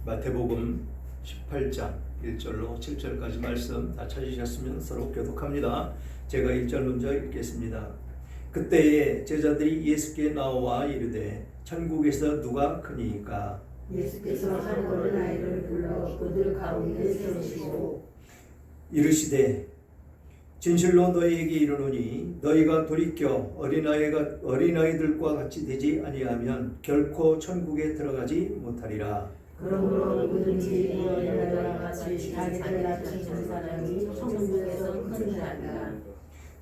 마태복음 18장 1절로 7절까지 말씀 다 찾으셨으면 서로 교독합니다. 제가 1절 먼저 읽겠습니다. 그때에 제자들이 예수께 나와 이르되 천국에서 누가 크니까? 예수께서 한 어린아이를 불러 그들 가운데 세우시고 이르시되 진실로 너희에게 이르노니 너희가 돌이켜 어린아이들과 같이 되지 아니하면 결코 천국에 들어가지 못하리라. 그러므로 누구든지 어린아이와 같이 자기를 낮추는 사람이 천국에서 큰 자리라.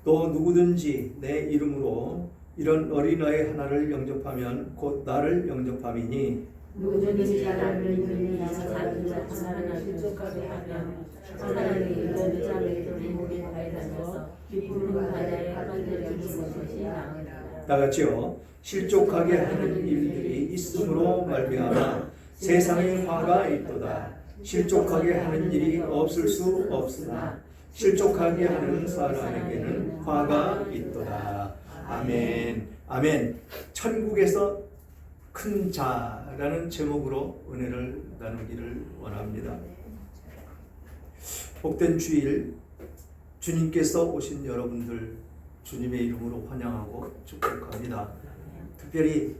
또 누구든지 내 이름으로 이런 어린아이 하나를 영접하면 곧 나를 영접함이니 누구든지 나를 믿으니 자기를 하나를 실족하게 하면 하나님이 이런 자를 들목에 달려서 기쁨 바다에 빠뜨려 주는 것이 나으리라. 다 같이요. 실족하게 하는 일들이 있음으로 말미암아 세상에 화가 있도다. 실족하게 하는 일이 없을 수 없으나 실족하게 하는 사람에게는 화가 있도다. 아멘. 아멘. 천국에서 큰 자라는 제목으로 은혜를 나누기를 원합니다. 복된 주일, 주님께서 오신 여러분들 주님의 이름으로 환영하고 축복합니다. 특별히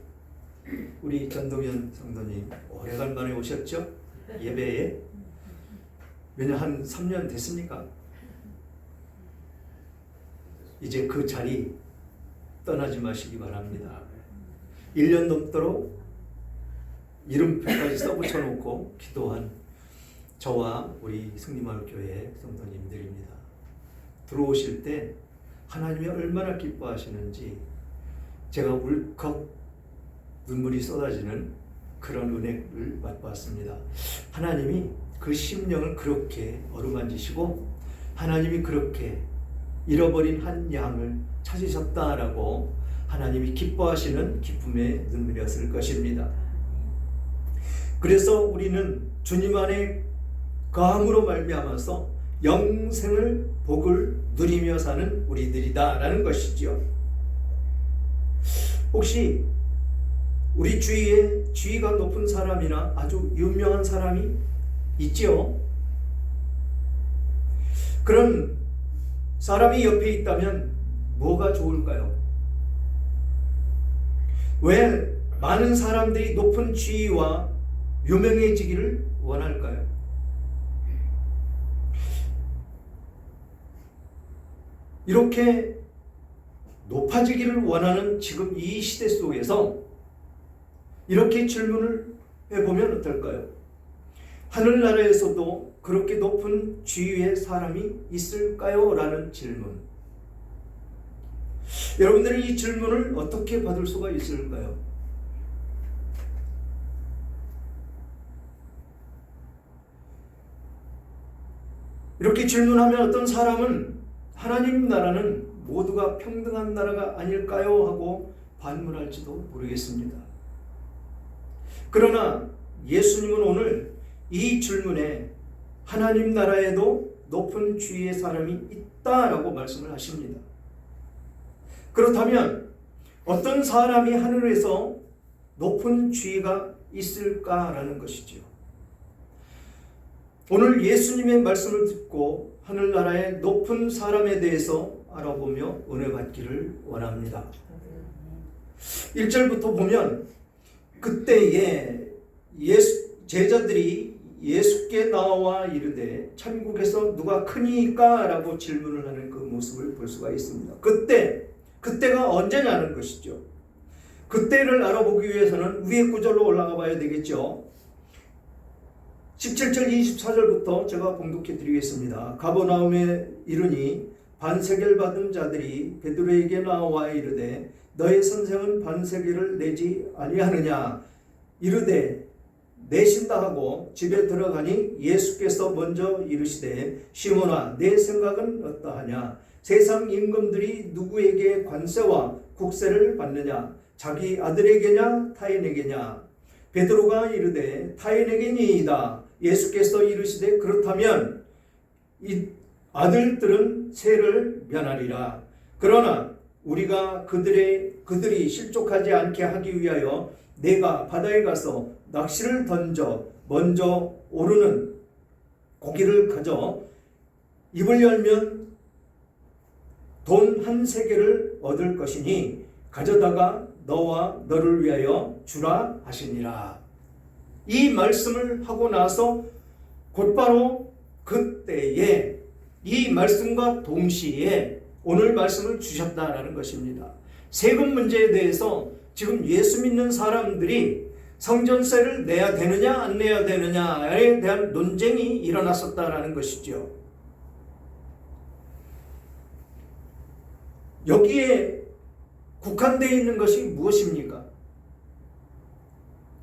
우리 전동현 성도님 오래간만에 오셨죠? 예배에 몇 년, 한 3년 됐습니까? 이제 그 자리 떠나지 마시기 바랍니다. 1년 넘도록 이름표까지 써붙여놓고 기도한 저와 우리 승리마을교회 성도님들입니다. 들어오실 때 하나님이 얼마나 기뻐하시는지 제가 울컥 눈물이 쏟아지는 그런 은혜를 맛봤습니다. 하나님이 그 심령을 그렇게 어루만지시고 하나님이 그렇게 잃어버린 한 양을 찾으셨다라고 하나님이 기뻐하시는 기쁨의 눈물이었을 것입니다. 그래서 우리는 주님 안에 거함으로 말미암아서 영생을 복을 누리며 사는 우리들이다라는 것이지요. 혹시 우리 주위에 지위가 높은 사람이나 아주 유명한 사람이 있지요? 그런 사람이 옆에 있다면 뭐가 좋을까요? 왜 많은 사람들이 높은 지위와 유명해지기를 원할까요? 이렇게 높아지기를 원하는 지금 이 시대 속에서 이렇게 질문을 해보면 어떨까요? 하늘나라에서도 그렇게 높은 지위의 사람이 있을까요? 라는 질문. 여러분들은 이 질문을 어떻게 받을 수가 있을까요? 이렇게 질문하면 어떤 사람은 하나님 나라는 모두가 평등한 나라가 아닐까요? 하고 반문할지도 모르겠습니다. 그러나 예수님은 오늘 이 질문에 하나님 나라에도 높은 지위의 사람이 있다라고 말씀을 하십니다. 그렇다면 어떤 사람이 하늘에서 높은 지위가 있을까라는 것이지요. 오늘 예수님의 말씀을 듣고 하늘나라의 높은 사람에 대해서 알아보며 은혜 받기를 원합니다. 1절부터 보면 그때에 제자들이 예수께 나와 이르되 천국에서 누가 크니까? 라고 질문을 하는 그 모습을 볼 수가 있습니다. 그때가 언제냐는 것이죠. 그때를 알아보기 위해서는 위의 구절로 올라가 봐야 되겠죠. 17절 24절부터 제가 봉독해 드리겠습니다. 가버나움에 이르니 반세겔 받은 자들이 베드로에게 나와 이르되 너의 선생은 반세겔을 내지 아니하느냐? 이르되 내신다 하고 집에 들어가니 예수께서 먼저 이르시되 시몬아 내 생각은 어떠하냐? 세상 임금들이 누구에게 관세와 국세를 받느냐? 자기 아들에게냐 타인에게냐? 베드로가 이르되 타인에게니이다. 예수께서 이르시되 그렇다면 이 아들들은 세를 면하리라. 그러나 우리가 그들이 실족하지 않게 하기 위하여 내가 바다에 가서 낚시를 던져 먼저 오르는 고기를 가져 입을 열면 돈 한 세겔을 얻을 것이니 가져다가 너와 너를 위하여 주라 하시니라. 이 말씀을 하고 나서 곧바로 그때에 이 말씀과 동시에 오늘 말씀을 주셨다라는 것입니다. 세금 문제에 대해서 지금 예수 믿는 사람들이 성전세를 내야 되느냐 안 내야 되느냐에 대한 논쟁이 일어났었다라는 것이죠. 여기에 국한되어 있는 것이 무엇입니까?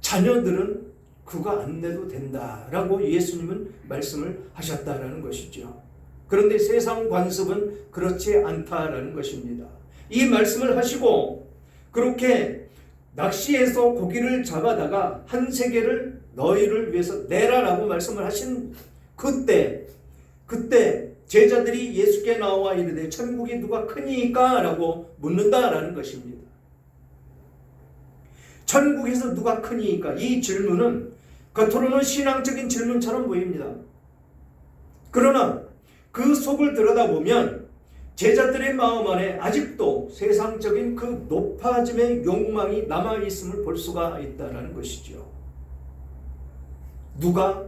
자녀들은 그거 안 내도 된다라고 예수님은 말씀을 하셨다라는 것이죠. 그런데 세상 관습은 그렇지 않다라는 것입니다. 이 말씀을 하시고 그렇게 낚시해서 고기를 잡아다가 한 세겔을 너희를 위해서 내라라고 말씀을 하신 그때 제자들이 예수께 나와 이르되 천국이 누가 크니까? 라고 묻는다라는 것입니다. 천국에서 누가 크니까? 이 질문은 겉으로는 신앙적인 질문처럼 보입니다. 그러나 그 속을 들여다보면 제자들의 마음 안에 아직도 세상적인 그 높아짐의 욕망이 남아있음을 볼 수가 있다는 것이죠. 누가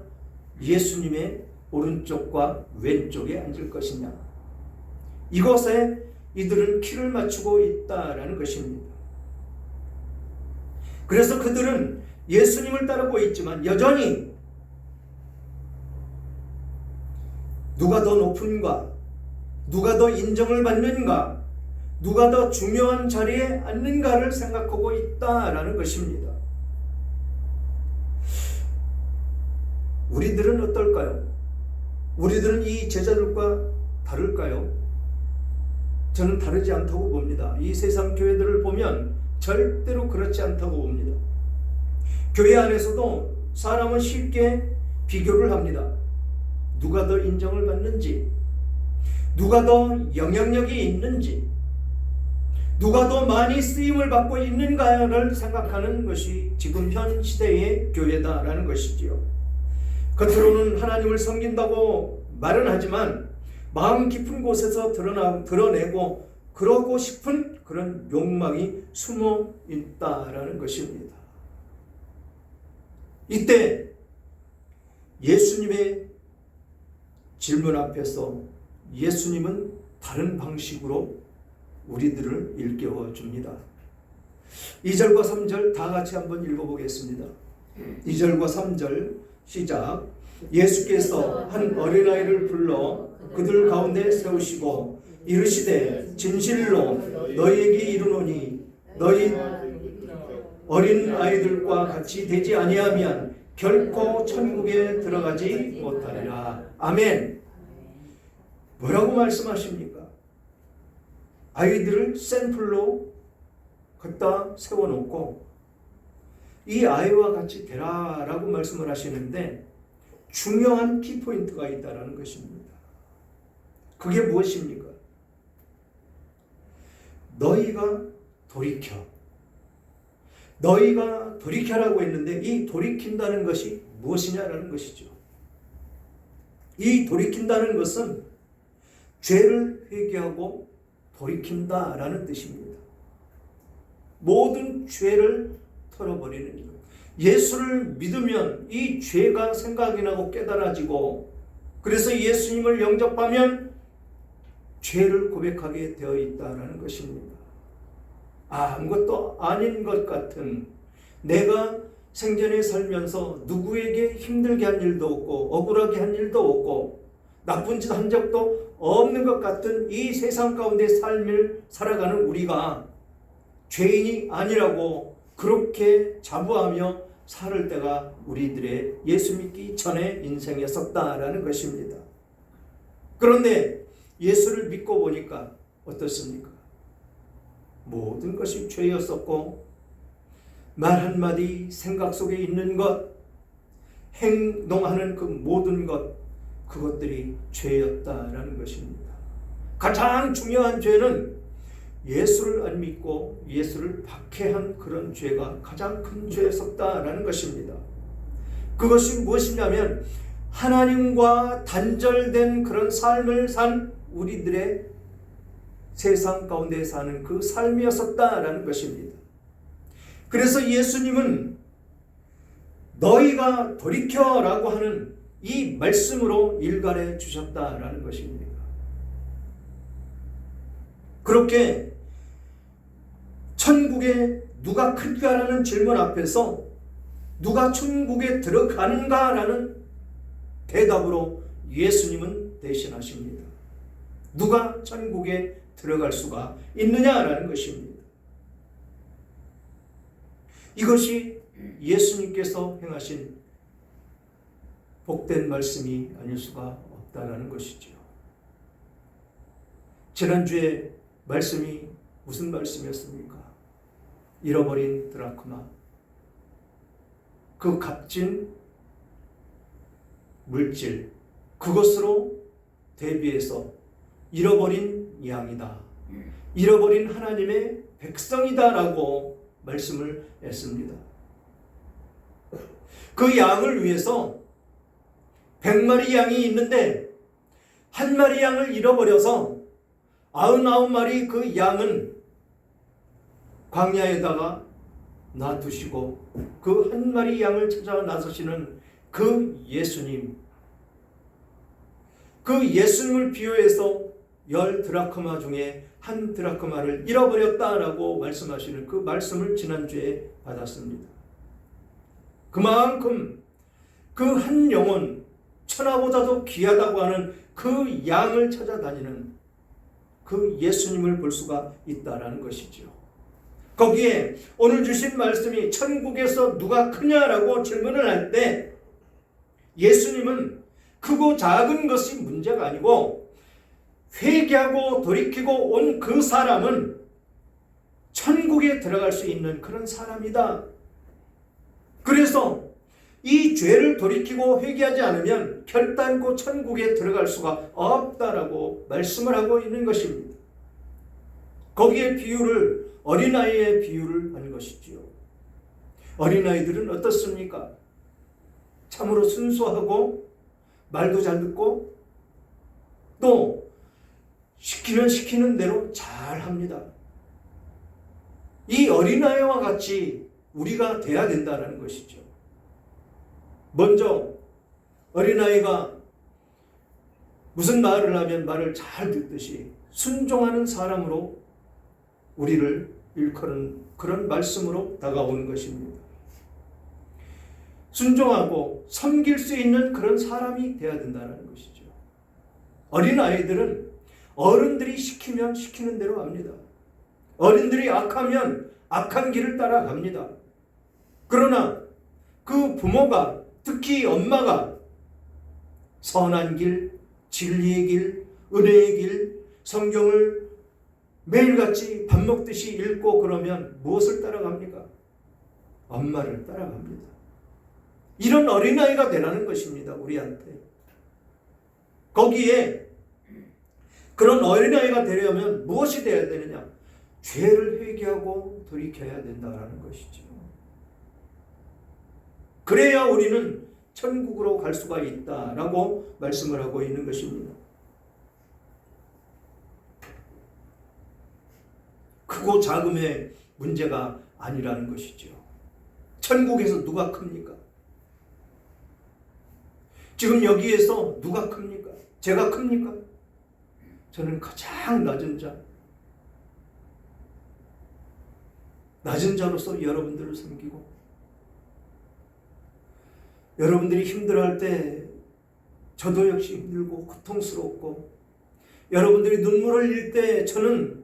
예수님의 오른쪽과 왼쪽에 앉을 것이냐, 이것에 이들은 키를 맞추고 있다라는 것입니다. 그래서 그들은 예수님을 따르고 있지만 여전히 누가 더 높은가, 누가 더 인정을 받는가, 누가 더 중요한 자리에 앉는가를 생각하고 있다라는 것입니다. 우리들은 어떨까요? 우리들은 이 제자들과 다를까요? 저는 다르지 않다고 봅니다. 이 세상 교회들을 보면 절대로 그렇지 않다고 봅니다. 교회 안에서도 사람은 쉽게 비교를 합니다. 누가 더 인정을 받는지, 누가 더 영향력이 있는지, 누가 더 많이 쓰임을 받고 있는가를 생각하는 것이 지금 현 시대의 교회다라는 것이지요. 겉으로는 하나님을 섬긴다고 말은 하지만 마음 깊은 곳에서 드러내고 그러고 싶은 그런 욕망이 숨어 있다라는 것입니다. 이때 예수님의 질문 앞에서 예수님은 다른 방식으로 우리들을 일깨워 줍니다. 2절과 3절 다 같이 한번 읽어보겠습니다. 2절과 3절 시작. 예수께서 한 어린아이를 불러 그들 가운데 세우시고 이르시되 진실로 너희에게 이르노니 너희 어린 아이들과 같이 되지 아니하면 결코 천국에 들어가지 못하리라. 아멘. 뭐라고 말씀하십니까? 아이들을 샘플로 갖다 세워놓고 이 아이와 같이 되라라고 말씀을 하시는데 중요한 키포인트가 있다는 것입니다. 그게 무엇입니까? 너희가 돌이켜라고 했는데 이 돌이킨다는 것이 무엇이냐라는 것이죠. 이 돌이킨다는 것은 죄를 회개하고 돌이킨다라는 뜻입니다. 모든 죄를 털어버리는 것. 예수를 믿으면 이 죄가 생각이 나고 깨달아지고 그래서 예수님을 영접하면 죄를 고백하게 되어 있다는 것입니다. 아무것도 아닌 것 같은, 내가 생전에 살면서 누구에게 힘들게 한 일도 없고 억울하게 한 일도 없고 나쁜 짓 한 적도 없는 것 같은 이 세상 가운데 삶을 살아가는 우리가 죄인이 아니라고 그렇게 자부하며 살 때가 우리들의 예수 믿기 전의 인생이었었다라는 것입니다. 그런데 예수를 믿고 보니까 어떻습니까? 모든 것이 죄였었고 말 한마디, 생각 속에 있는 것, 행동하는 그 모든 것, 그것들이 죄였다라는 것입니다. 가장 중요한 죄는 예수를 안 믿고 예수를 박해한 그런 죄가 가장 큰 죄였었다라는 것입니다. 그것이 무엇이냐면 하나님과 단절된 그런 삶을 산 우리들의 세상 가운데 사는 그 삶이었었다라는 것입니다. 그래서 예수님은 너희가 돌이켜라고 하는 이 말씀으로 일갈해 주셨다라는 것입니다. 그렇게 천국에 누가 클까라는 질문 앞에서 누가 천국에 들어가는가라는 대답으로 예수님은 대신하십니다. 누가 천국에 들어갈 수가 있느냐라는 것입니다. 이것이 예수님께서 행하신 복된 말씀이 아닐 수가 없다라는 것이죠. 지난주에 말씀이 무슨 말씀이었습니까? 잃어버린 드라크마, 그 값진 물질, 그것으로 대비해서 잃어버린 양이다, 잃어버린 하나님의 백성이다라고 말씀을 했습니다. 그 양을 위해서 100마리 양이 있는데 한 마리 양을 잃어버려서 99마리 그 양은 광야에다가 놔두시고 그 한 마리 양을 찾아 나서시는 그 예수님, 그 예수님을 비유해서 10 드라크마 중에 1 드라크마를 잃어버렸다라고 말씀하시는 그 말씀을 지난주에 받았습니다. 그만큼 그 한 영혼, 천하보다도 귀하다고 하는 그 양을 찾아다니는 그 예수님을 볼 수가 있다라는 것이죠. 거기에 오늘 주신 말씀이 천국에서 누가 크냐라고 질문을 할 때 예수님은 크고 작은 것이 문제가 아니고 회개하고 돌이키고 온 그 사람은 천국에 들어갈 수 있는 그런 사람이다. 그래서 이 죄를 돌이키고 회개하지 않으면 결단코 천국에 들어갈 수가 없다라고 말씀을 하고 있는 것입니다. 거기에 비유를 어린아이의 비유를 한 것이지요. 어린아이들은 어떻습니까? 참으로 순수하고 말도 잘 듣고 또 시키면 시키는 대로 잘 합니다. 이 어린아이와 같이 우리가 돼야 된다는 것이죠. 먼저 어린아이가 무슨 말을 하면 말을 잘 듣듯이 순종하는 사람으로 우리를 일컫는 그런 말씀으로 다가오는 것입니다. 순종하고 섬길 수 있는 그런 사람이 되어야 된다는 것이죠. 어린아이들은 어른들이 시키면 시키는 대로 합니다. 어른들이 악하면 악한 길을 따라갑니다. 그러나 그 부모가, 특히 엄마가 선한 길, 진리의 길, 은혜의 길, 성경을 매일같이 밥 먹듯이 읽고 그러면 무엇을 따라갑니까? 엄마를 따라갑니다. 이런 어린아이가 되라는 것입니다. 우리한테. 거기에 그런 어린아이가 되려면 무엇이 되어야 되느냐? 죄를 회개하고 돌이켜야 된다는 것이죠. 그래야 우리는 천국으로 갈 수가 있다라고 말씀을 하고 있는 것입니다. 크고 작음의 문제가 아니라는 것이죠. 천국에서 누가 큽니까? 지금 여기에서 누가 큽니까? 제가 큽니까? 저는 가장 낮은 자, 낮은 자로서 여러분들을 섬기고 여러분들이 힘들어할 때 저도 역시 힘들고 고통스럽고 여러분들이 눈물을 흘릴 때 저는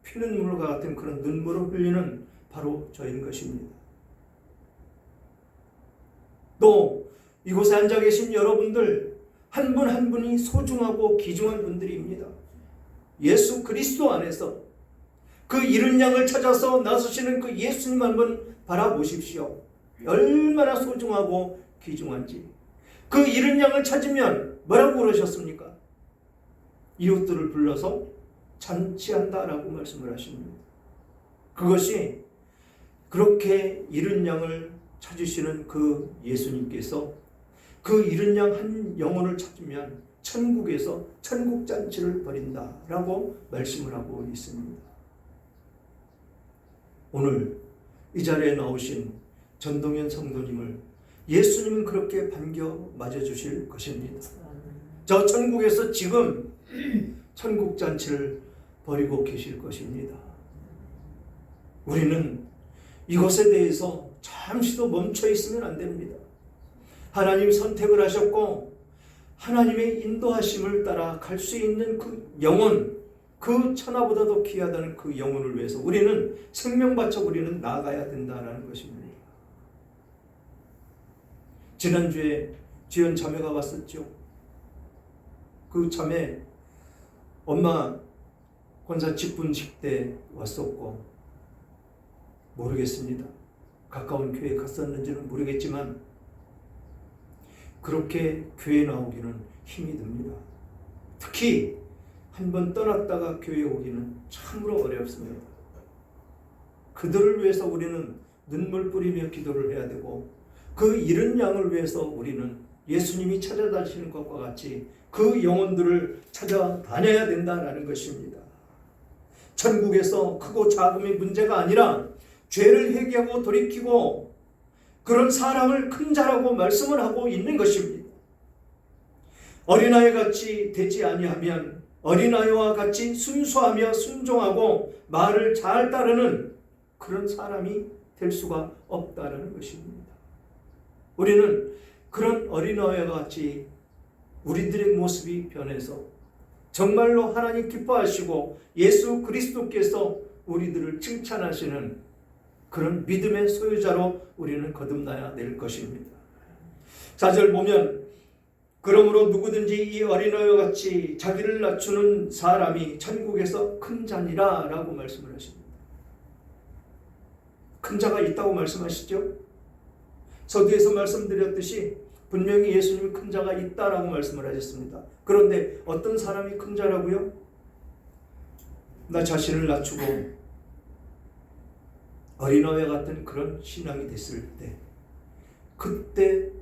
피눈물과 같은 그런 눈물을 흘리는 바로 저인 것입니다. 또 이곳에 앉아 계신 여러분들 한 분 한 분이 소중하고 귀중한 분들입니다. 예수 그리스도 안에서 그 잃은 양을 찾아서 나서시는 그 예수님 한번 바라보십시오. 얼마나 소중하고 귀중한지. 그 잃은 양을 찾으면 뭐라고 그러셨습니까? 이웃들을 불러서 잔치한다라고 말씀을 하십니다. 그것이 그렇게 잃은 양을 찾으시는 그 예수님께서 그 잃은 양 한 영혼을 찾으면 천국에서 천국잔치를 벌인다라고 말씀을 하고 있습니다. 오늘 이 자리에 나오신 전동현 성도님을 예수님은 그렇게 반겨 맞아주실 것입니다. 저 천국에서 지금 천국잔치를 벌이고 계실 것입니다. 우리는 이것에 대해서 잠시도 멈춰 있으면 안 됩니다. 하나님 선택을 하셨고 하나님의 인도하심을 따라 갈 수 있는 그 영혼, 그 천하보다도 귀하다는 그 영혼을 위해서 우리는 생명 바쳐 우리는 나아가야 된다는 것입니다. 지난주에 지연 자매가 왔었죠. 그 자매 엄마 권사 직분식 때 왔었고, 모르겠습니다. 가까운 교회에 갔었는지는 모르겠지만 그렇게 교회 나오기는 힘이 듭니다. 특히 한번 떠났다가 교회에 오기는 참으로 어렵습니다. 그들을 위해서 우리는 눈물 뿌리며 기도를 해야 되고, 그 잃은 양을 위해서 우리는 예수님이 찾아다니시는 것과 같이 그 영혼들을 찾아다녀야 된다는 것입니다. 천국에서 크고 작음이 문제가 아니라 죄를 회개하고 돌이키고 그런 사람을 큰 자라고 말씀을 하고 있는 것입니다. 어린아이 같이 되지 아니하면 어린아이와 같이 순수하며 순종하고 말을 잘 따르는 그런 사람이 될 수가 없다는 것입니다. 우리는 그런 어린아이와 같이 우리들의 모습이 변해서 정말로 하나님 기뻐하시고 예수 그리스도께서 우리들을 칭찬하시는 그런 믿음의 소유자로 우리는 거듭나야 될 것입니다. 4절 보면, 그러므로 누구든지 이 어린아이와 같이 자기를 낮추는 사람이 천국에서 큰 자니라 라고 말씀을 하십니다. 큰 자가 있다고 말씀하시죠. 서두에서 말씀드렸듯이 분명히 예수님이 큰 자가 있다라고 말씀을 하셨습니다. 그런데 어떤 사람이 큰 자라고요? 나 자신을 낮추고 어린아이와 같은 그런 신앙이 됐을 때, 그때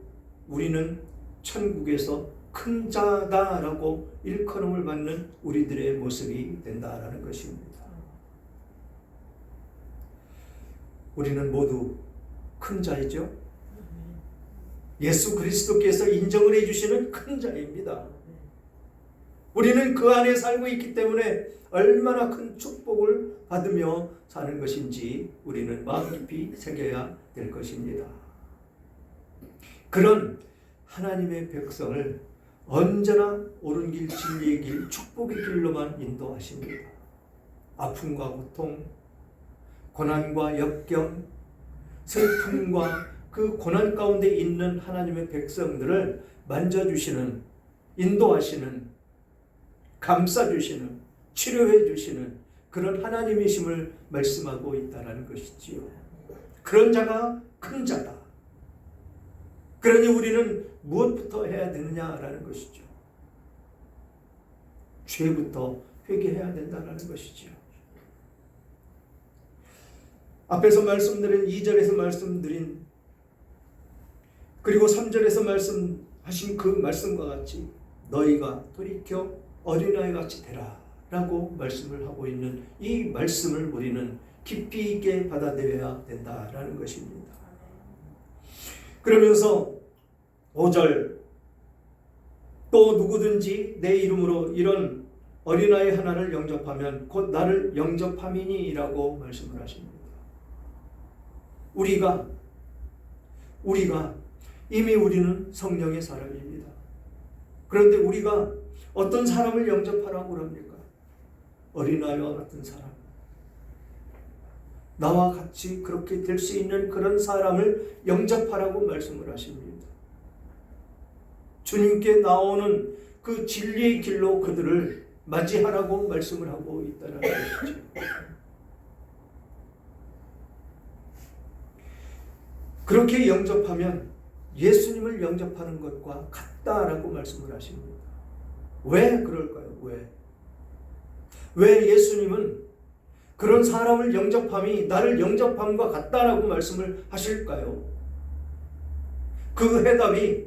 우리는 천국에서 큰 자다라고 일컬음을 받는 우리들의 모습이 된다라는 것입니다. 우리는 모두 큰 자이죠. 예수 그리스도께서 인정을 해주시는 큰 자입니다. 우리는 그 안에 살고 있기 때문에 얼마나 큰 축복을 받으며 사는 것인지 우리는 마음 깊이 새겨야 될 것입니다. 그런 하나님의 백성을 언제나 옳은 길, 진리의 길, 축복의 길로만 인도하십니다. 아픔과 고통, 고난과 역경, 슬픔과 그 고난 가운데 있는 하나님의 백성들을 만져주시는, 인도하시는, 감싸주시는, 치료해주시는 그런 하나님이심을 말씀하고 있다는 것이지요. 그런 자가 큰 자다. 그러니 우리는 무엇부터 해야 되느냐라는 것이죠. 죄부터 회개해야 된다는 것이지요. 앞에서 말씀드린 2절에서 말씀드린, 그리고 3절에서 말씀하신 그 말씀과 같이 너희가 돌이켜 어린아이 같이 되라 라고 말씀을 하고 있는 이 말씀을 우리는 깊이 있게 받아들여야 된다라는 것입니다. 그러면서 5절, 또 누구든지 내 이름으로 이런 어린아이 하나를 영접하면 곧 나를 영접함이니라고 말씀을 하십니다. 우리가 이미 우리는 성령의 사람입니다. 그런데 우리가 어떤 사람을 영접하라고 합니까? 어린아이와 같은 사람, 나와 같이 그렇게 될 수 있는 그런 사람을 영접하라고 말씀을 하십니다. 주님께 나오는 그 진리의 길로 그들을 맞이하라고 말씀을 하고 있다는 것이죠. 그렇게 영접하면 예수님을 영접하는 것과 같다라고 말씀을 하십니다. 왜 그럴까요? 왜 예수님은 그런 사람을 영접함이 나를 영접함과 같다라고 말씀을 하실까요? 그 해답이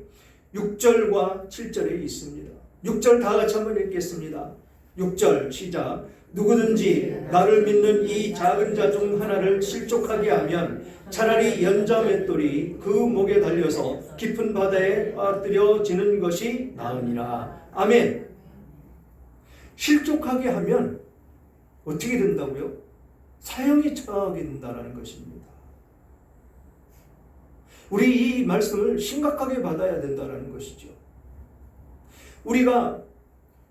6절과 7절에 있습니다. 6절 다 같이 한번 읽겠습니다. 6절 시작. 누구든지 나를 믿는 이 작은 자 중 하나를 실족하게 하면 차라리 연자 맷돌이 그 목에 달려서 깊은 바다에 빠뜨려지는 것이 나으니라. 아멘. 실족하게 하면 어떻게 된다고요? 사형이 처하게 된다는 것입니다. 우리 이 말씀을 심각하게 받아야 된다는 것이죠. 우리가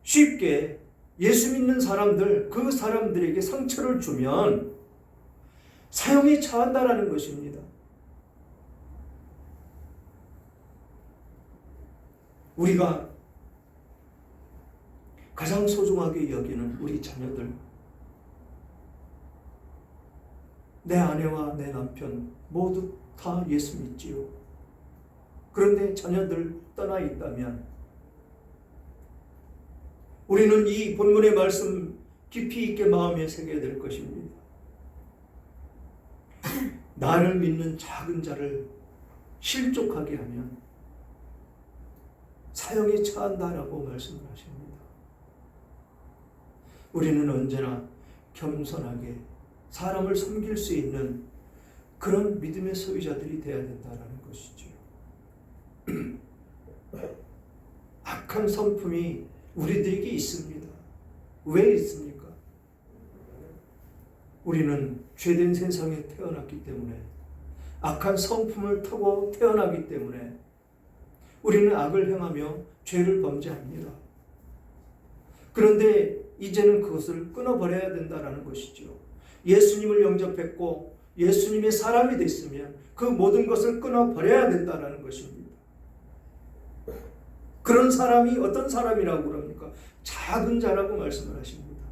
쉽게 예수 믿는 사람들, 그 사람들에게 상처를 주면 사형이 처한다는 것입니다. 우리가 가장 소중하게 여기는 우리 자녀들, 내 아내와 내 남편 모두 다 예수 믿지요. 그런데 자녀들 떠나 있다면 우리는 이 본문의 말씀 깊이 있게 마음에 새겨야 될 것입니다. 나를 믿는 작은 자를 실족하게 하면 사형에 처한다라고 말씀을 하십니다. 우리는 언제나 겸손하게 사람을 섬길 수 있는 그런 믿음의 소유자들이 되어야 된다는 것이죠. 악한 성품이 우리들에게 있습니다. 왜 있습니까? 우리는 죄된 세상에 태어났기 때문에, 악한 성품을 타고 태어나기 때문에 우리는 악을 행하며 죄를 범죄합니다. 그런데 이제는 그것을 끊어버려야 된다는 것이죠. 예수님을 영접했고 예수님의 사람이 됐으면 그 모든 것을 끊어버려야 된다는 것입니다. 그런 사람이 어떤 사람이라고 그럽니까? 작은 자라고 말씀을 하십니다.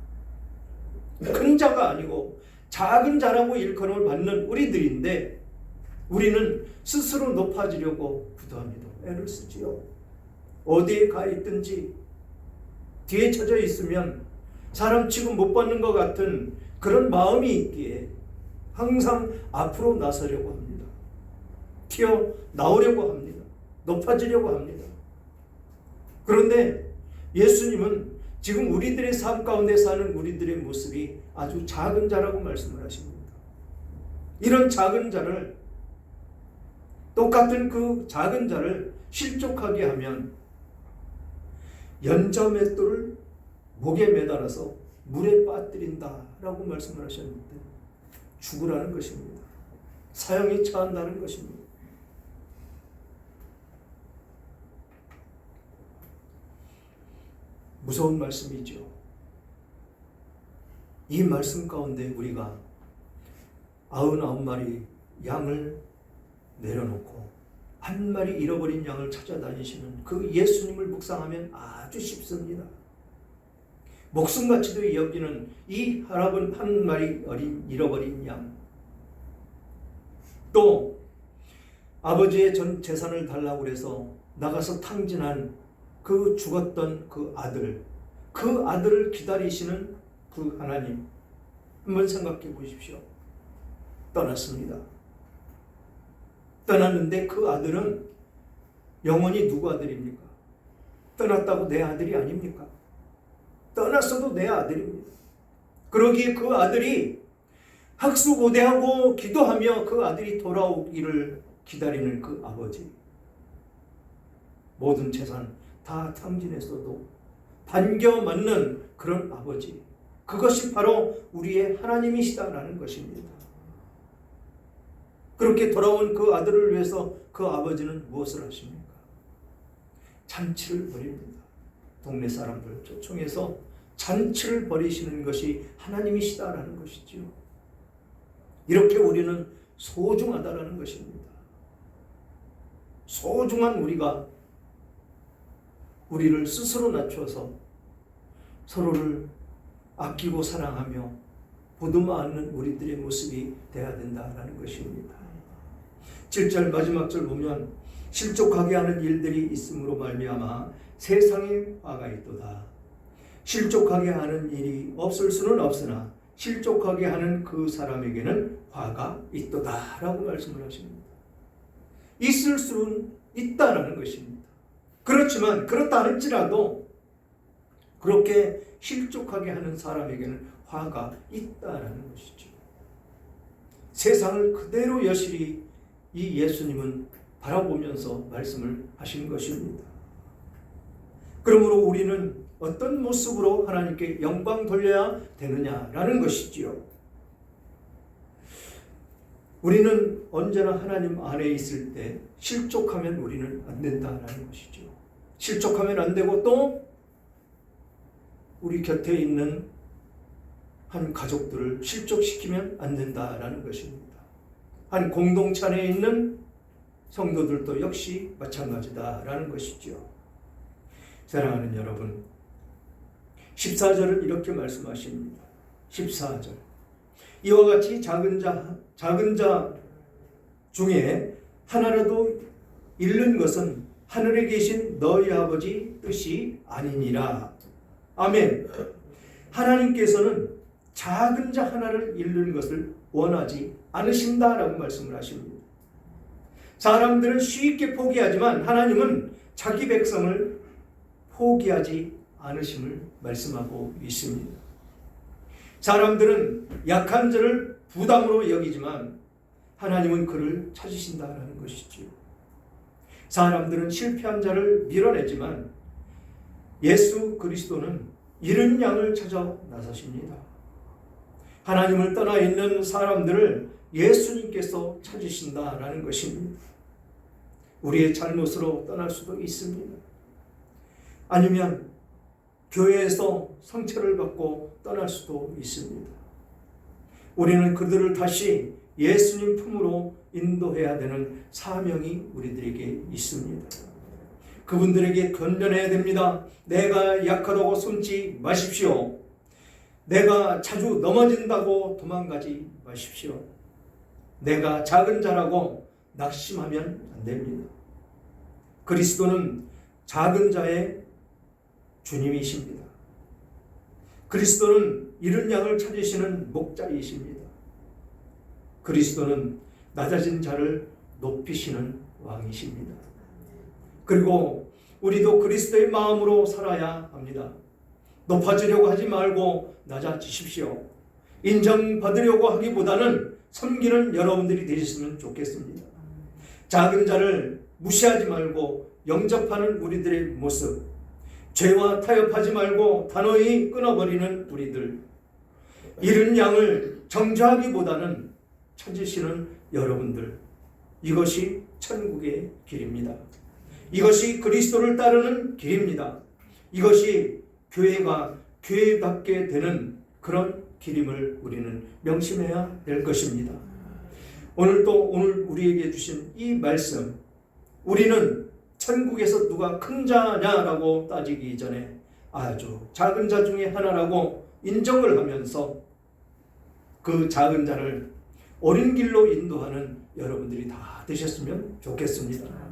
큰 자가 아니고 작은 자라고 일컬음을 받는 우리들인데, 우리는 스스로 높아지려고 부단히도 애를 쓰지요. 어디에 가 있든지 뒤에 처져 있으면 사람 취급 못 받는 것 같은 그런 마음이 있기에 항상 앞으로 나서려고 합니다. 튀어나오려고 합니다. 높아지려고 합니다. 그런데 예수님은 지금 우리들의 삶 가운데 사는 우리들의 모습이 아주 작은 자라고 말씀을 하십니다. 이런 작은 자를, 똑같은 그 작은 자를 실족하게 하면 연자 맷돌을 목에 매달아서 물에 빠뜨린다라고 말씀을 하셨는데 죽으라는 것입니다. 사형에 처한다는 것입니다. 무서운 말씀이죠. 이 말씀 가운데 우리가 99마리 양을 내려놓고 한 마리 잃어버린 양을 찾아다니시는 그 예수님을 묵상하면 아주 쉽습니다. 목숨같이도 여기는 이 할아버지 한 마리 잃어버린 양, 또 아버지의 전 재산을 달라고 해서 나가서 탕진한 그 죽었던 그 아들을 기다리시는 그 하나님, 한번 생각해 보십시오. 떠났습니다. 떠났는데 그 아들은 영원히 누구 아들입니까? 떠났다고 내 아들이 아닙니까? 떠났어도 내 아들입니다. 그러기에 그 아들이 학수고대하고 기도하며 그 아들이 돌아오기를 기다리는 그 아버지, 모든 재산 다 탕진했어도 반겨 맞는 그런 아버지, 그것이 바로 우리의 하나님이시다라는 것입니다. 그렇게 돌아온 그 아들을 위해서 그 아버지는 무엇을 하십니까? 잔치를 벌입니다. 동네 사람들 초청해서 잔치를 벌이시는 것이 하나님이시다라는 것이죠. 이렇게 우리는 소중하다라는 것입니다. 소중한 우리가 우리를 스스로 낮춰서 서로를 아끼고 사랑하며 보듬어 안는 우리들의 모습이 되어야 된다라는 것입니다. 7절 마지막 절 보면 실족하게 하는 일들이 있음으로 말미암아 세상에 화가 있도다. 실족하게 하는 일이 없을 수는 없으나 실족하게 하는 그 사람에게는 화가 있도다 라고 말씀을 하십니다. 있을 수는 있다라는 것입니다. 그렇지만 그렇다 할지라도 그렇게 실족하게 하는 사람에게는 화가 있다라는 것이죠. 세상을 그대로 여실히 이 예수님은 바라보면서 말씀을 하신 것입니다. 그러므로 우리는 어떤 모습으로 하나님께 영광 돌려야 되느냐라는 것이지요. 우리는 언제나 하나님 안에 있을 때 실족하면 우리는 안 된다라는 것이죠. 실족하면 안 되고 또 우리 곁에 있는 한 가족들을 실족시키면 안 된다라는 것입니다. 한 공동체 안에 있는 성도들도 역시 마찬가지다라는 것이죠. 사랑하는 여러분, 14절은 이렇게 말씀하십니다. 14절. 이와 같이 작은 자 중에 하나라도 잃는 것은 하늘에 계신 너희 아버지 뜻이 아니니라. 아멘. 하나님께서는 작은 자 하나를 잃는 것을 원하지 않으신다라고 말씀을 하십니다. 사람들은 쉽게 포기하지만 하나님은 자기 백성을 포기하지 않으심을 말씀하고 있습니다. 사람들은 약한 자를 부담으로 여기지만 하나님은 그를 찾으신다라는 것이지요. 사람들은 실패한 자를 밀어내지만 예수 그리스도는 잃은 양을 찾아 나서십니다. 하나님을 떠나 있는 사람들을 예수님께서 찾으신다라는 것입니다. 우리의 잘못으로 떠날 수도 있습니다. 아니면 교회에서 상처를 받고 떠날 수도 있습니다. 우리는 그들을 다시 예수님 품으로 인도해야 되는 사명이 우리들에게 있습니다. 그분들에게 건전해야 됩니다. 내가 약하다고 숨지 마십시오. 내가 자주 넘어진다고 도망가지 마십시오. 내가 작은 자라고 낙심하면 안 됩니다. 그리스도는 작은 자의 주님이십니다. 그리스도는 잃은 양을 찾으시는 목자이십니다. 그리스도는 낮아진 자를 높이시는 왕이십니다. 그리고 우리도 그리스도의 마음으로 살아야 합니다. 높아지려고 하지 말고 낮아지십시오. 인정받으려고 하기보다는 섬기는 여러분들이 되셨으면 좋겠습니다. 작은 자를 무시하지 말고 영접하는 우리들의 모습, 죄와 타협하지 말고 단호히 끊어버리는 우리들, 잃은 양을 정죄하기보다는 찾으시는 여러분들, 이것이 천국의 길입니다. 이것이 그리스도를 따르는 길입니다. 이것이 교회가 교회답게 되는 그런 길임을 우리는 명심해야 될 것입니다. 오늘 우리에게 주신 이 말씀, 우리는 천국에서 누가 큰 자냐라고 따지기 전에 아주 작은 자 중에 하나라고 인정을 하면서 그 작은 자를 옳은 길로 인도하는 여러분들이 다 되셨으면 좋겠습니다.